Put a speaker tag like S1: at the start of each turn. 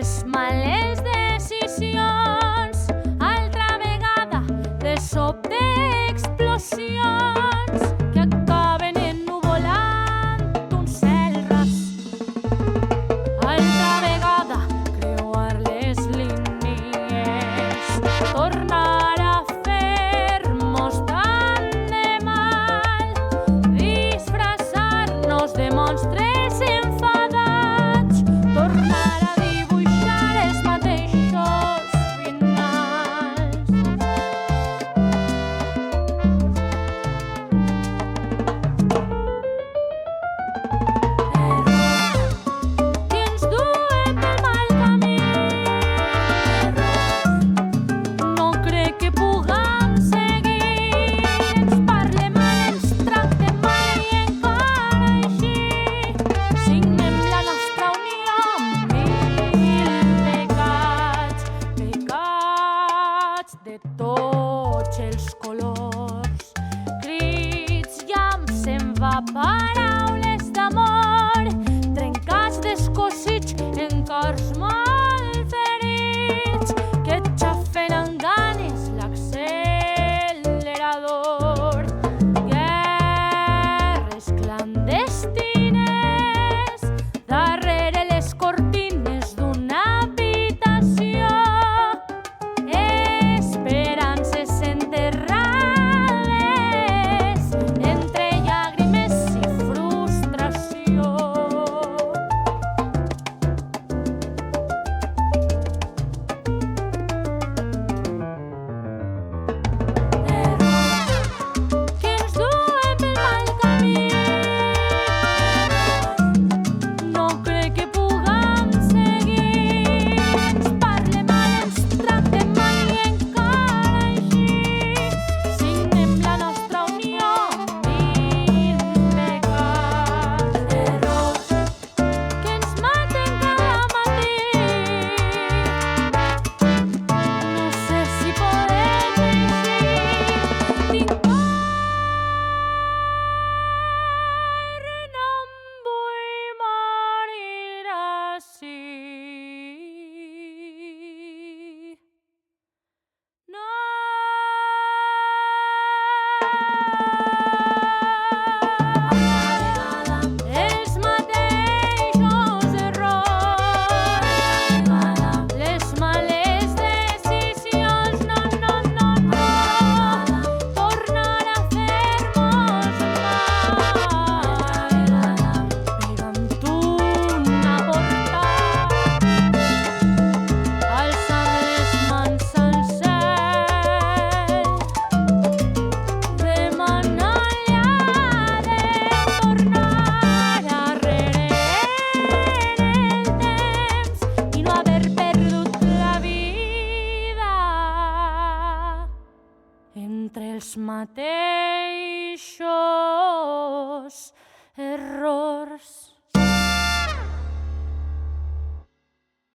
S1: les males decisions, altra vegada de sobte explosions que acaben ennuvolant un cel ras. Altra vegada creuar les línies, tornar a fer-mos tant de mal, disfressar-nos de monstres enfadats, tornar a dibuixar els mateixos finals. Que ens duen pel mal camí. No crec que puguem seguir. Ens parlem mal, ens tractem mal i encara així signem la nostra unió amb mil pecats, pecats de tots els colors, crits, llamps en va, paraules d'amor, trencats, descosits en cors molt ferits que xafen amb ganes l'accelerador. Guerres clandestines darrere les cortines d'una habitació, esperances enterrades entre llàgrimes i frustració. Que ens duen pel mal camí. No crec que puguem seguir. Ens parlem mal, ens tractem mal i encara així signem la nostra unió amb mil pecats. Que ens maten cada matí. No sé si podem eixir. Tinc por, no em vull morir ací. No. Els mateixos errors, les males decisions, no, no, no, no, tornar a fer-mos mal, però amb tu una portat, alçant les mans al cel, demanant-li a Déu tornar arrere en el temps i no haver perdut la vida entre els mateixos errors.